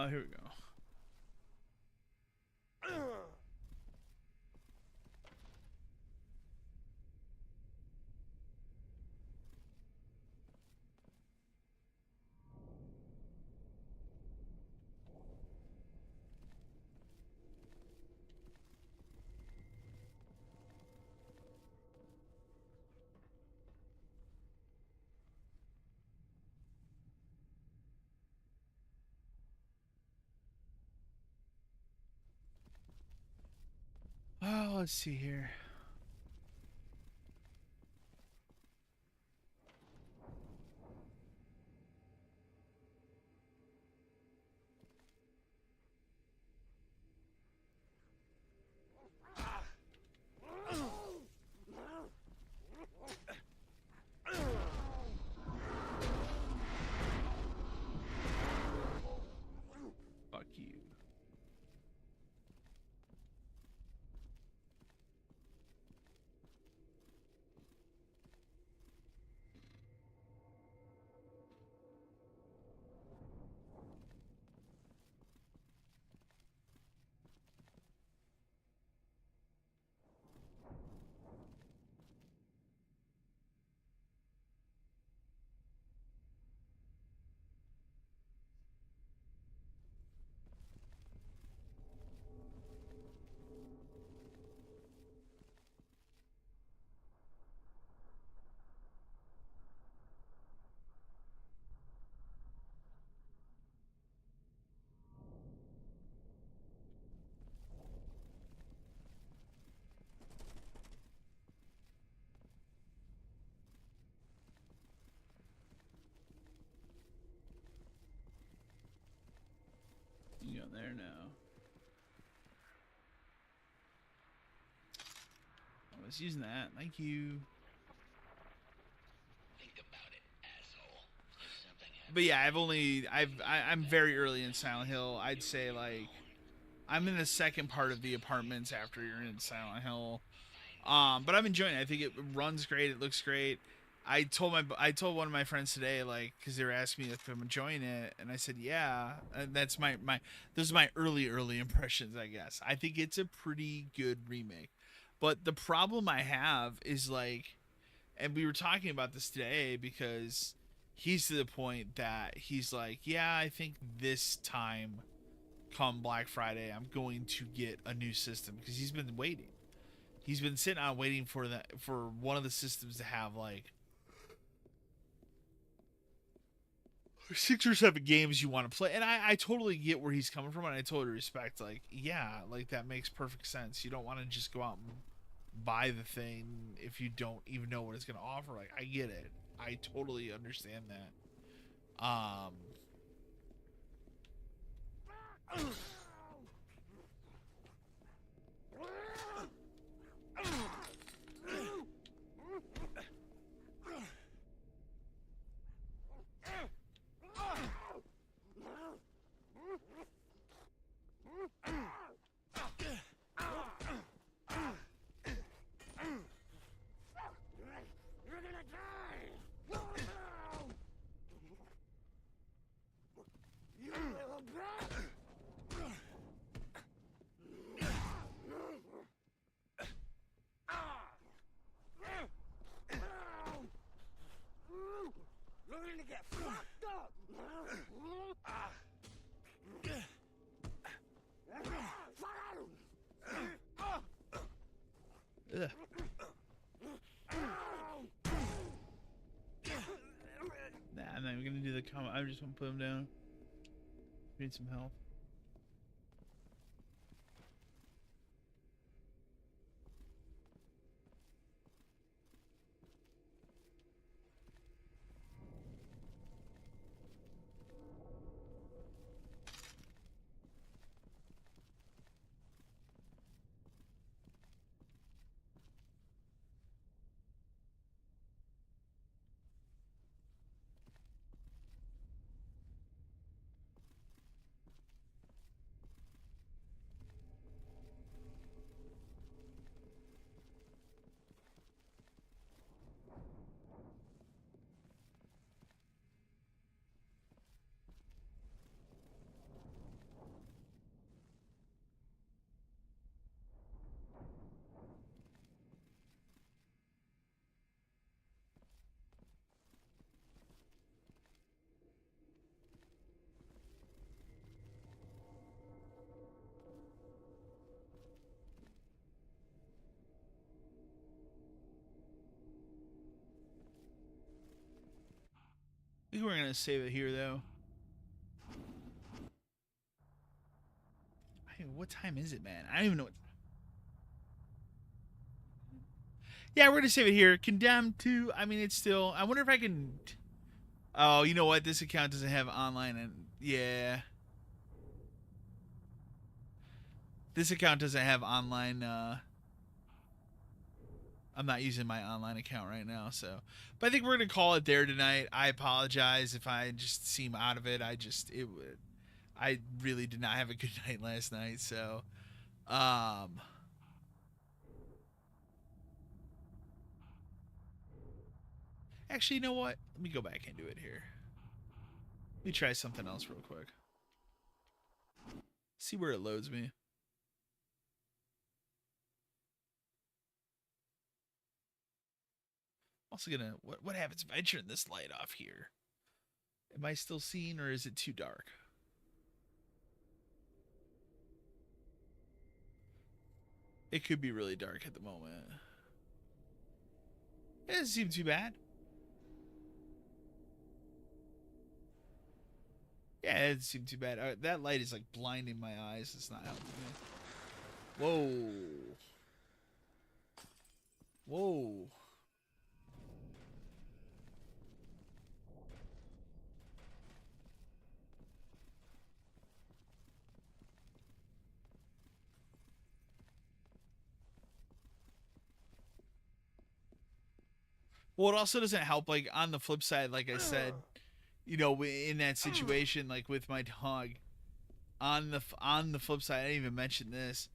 Here we go. Oh, let's see here. was using that. Thank you. Think about it, asshole. If something happens, But yeah, I'm very early in Silent Hill. I'd say like I'm in the second part of the apartments after you're in Silent Hill. But I'm enjoying it. I think it runs great. It looks great. I told one of my friends today, like, because they were asking me if I'm enjoying it, and I said yeah. And that's those are my early impressions, I guess. I think it's a pretty good remake. But the problem I have is like, and we were talking about this today because he's to the point that he's like, yeah, I think this time, come Black Friday, I'm going to get a new system because he's been waiting. He's been sitting on waiting for one of the systems to have like 6 or 7 games you want to play. And I totally get where he's coming from, and I totally respect, like, yeah, like that makes perfect sense. You don't want to just go out and buy the thing if you don't even know what it's going to offer. Like, I get it. I totally understand that. Learn to get fucked up. Ugh. Nah, I'm not even gonna do the comment. I just want to put him down. Need some help. I think we're gonna save it here, though. What time is it, man? I don't even know. Yeah, we're gonna save it here. Condemned 2. I mean, it's still. I wonder if I can. Oh, you know what? This account doesn't have online, and yeah, this account doesn't have online. I'm not using my online account right now, so. But I think we're gonna call it there tonight. I apologize if I just seem out of it. I really did not have a good night last night, so. Actually, you know what? Let me go back and do it here. Let me try something else real quick. See where it loads me. Also gonna, what happens if I turn this light off here? Am I still seeing, or is it too dark? It could be really dark at the moment. It doesn't seem too bad. Yeah, it doesn't seem too bad. That light is like blinding my eyes. It's not helping me. Whoa. Whoa. Well, it also doesn't help. Like on the flip side, like I said, you know, in that situation, like with my dog, on the flip side, I didn't even mention this.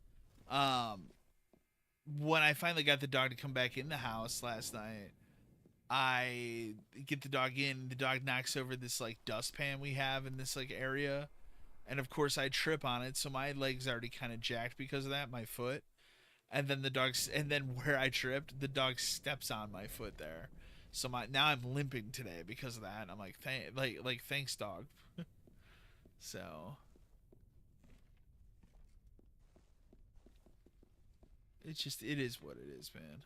When I finally got the dog to come back in the house last night, I get the dog in. The dog knocks over this like dustpan we have in this like area, and of course I trip on it, so my leg's already kind of jacked because of that, my foot. And then where I tripped, the dog steps on my foot there. So now I'm limping today because of that. And I'm like, thanks, dog. So it is what it is, man.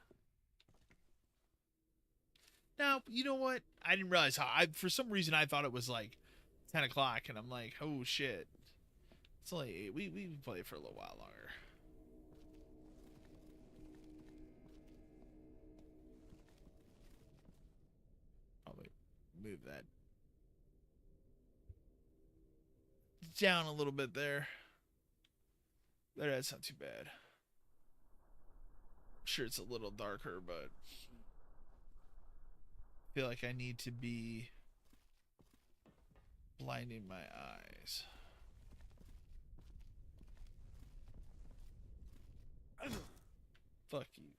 Now, you know what? I didn't realize for some reason I thought it was like 10 o'clock, and I'm like, oh shit. It's only 8. We can play for a little while longer. Probably move that down a little bit there. There, that's not too bad. I'm sure it's a little darker, but I feel like I need to be blinding my eyes. Fuck you.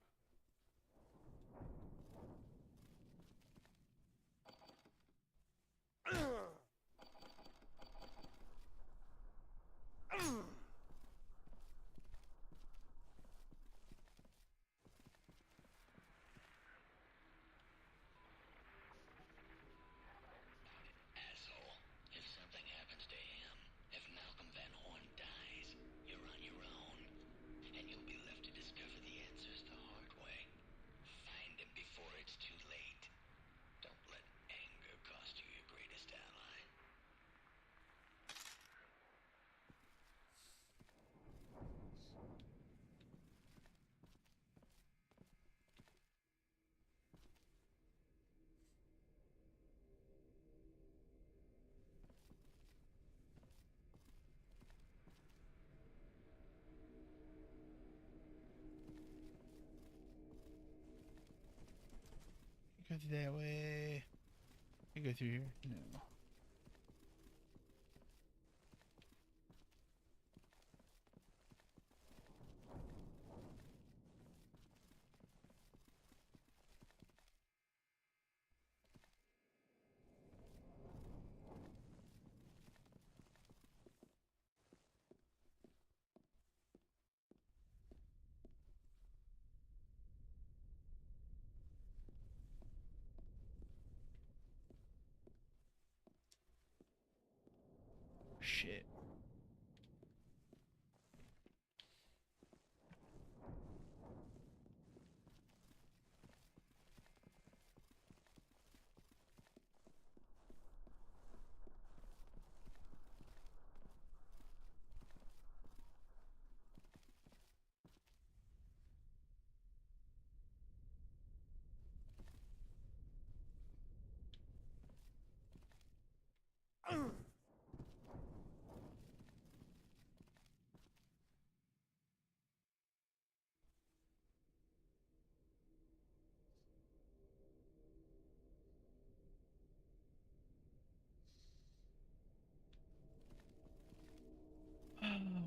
Asshole. If something happens to him, if Malcolm Van Horn dies, you're on your own. And you'll be left to discover the answers the hard way. Find him before it's too late. Don't let anger cost you your greatest ally. Go through that way. Can I go through here? No. Shit.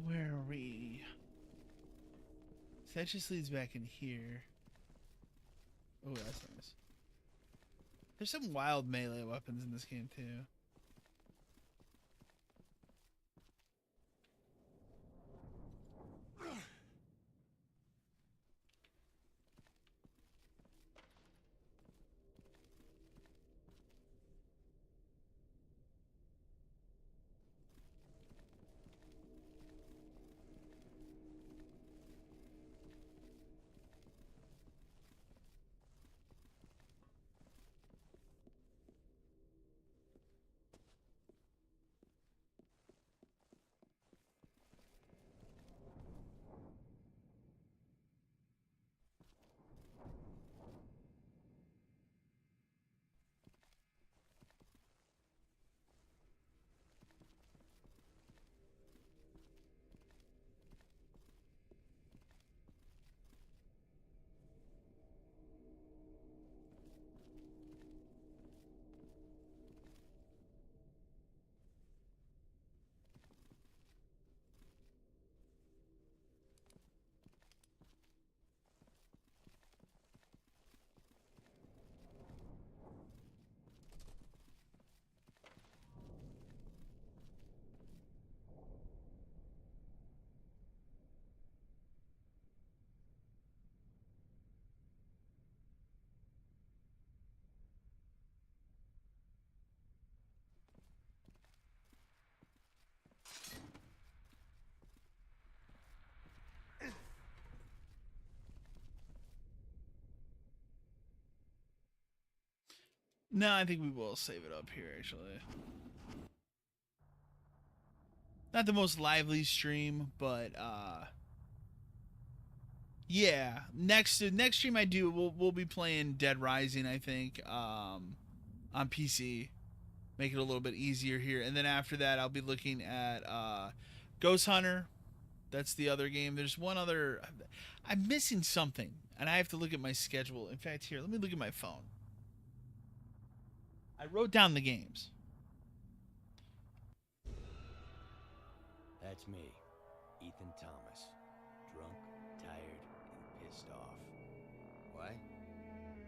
Where are we? So that just leads back in here. Oh, that's nice. There's some wild melee weapons in this game too. No, I think we will save it up here, actually. Not the most lively stream, but yeah. Next stream I do, we'll be playing Dead Rising, I think, on PC. Make it a little bit easier here, and then after that, I'll be looking at Ghost Hunter. That's the other game. There's one other. I'm missing something, and I have to look at my schedule. In fact, here, let me look at my phone. I wrote down the games. That's me, Ethan Thomas. Drunk, tired, and pissed off. Why?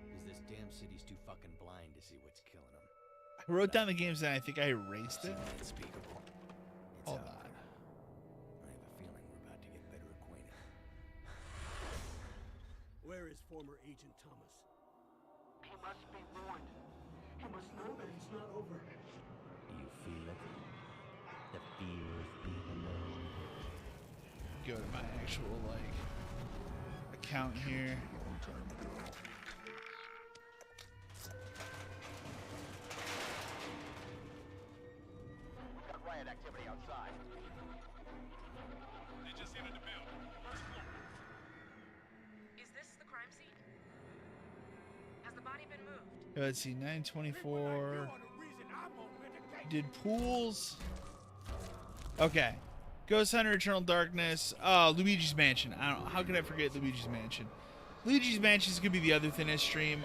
Because this damn city's too fucking blind to see what's killing them. I wrote down the games, and I think I erased it. Unspeakable. Hold on. I have a feeling we're about to get better acquainted. Where is former Agent Thomas? He must be warned. He must know that it's not over. You feel it? The fear of being alone. Go to my actual account here. Long time ago. Got riot activity outside. They just entered the building. First floor. Is this the crime scene? Has the body been moved? Let's see, 924. Did pools? Okay. Ghost Hunter, Eternal Darkness. Oh, Luigi's Mansion. I don't know. How could I forget Luigi's Mansion? Luigi's Mansion is going to be the other thing I stream.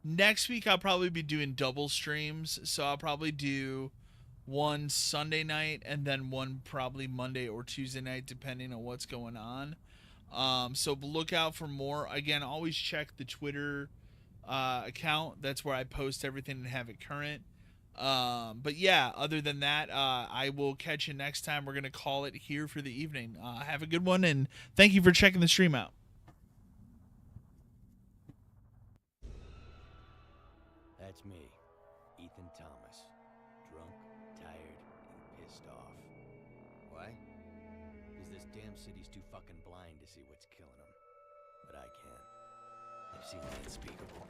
Next week, I'll probably be doing double streams. So I'll probably do one Sunday night and then one probably Monday or Tuesday night, depending on what's going on. So look out for more. Again, always check the Twitter account. That's where I post everything and have it current. But yeah, other than that, I will catch you next time. We're going to call it here for the evening. Have a good one, and thank you for checking the stream out. That's me, Ethan Thomas. Drunk, tired, and pissed off. Why? Because this damn city's too fucking blind to see what's killing them. But I can. I've seen the unspeakable.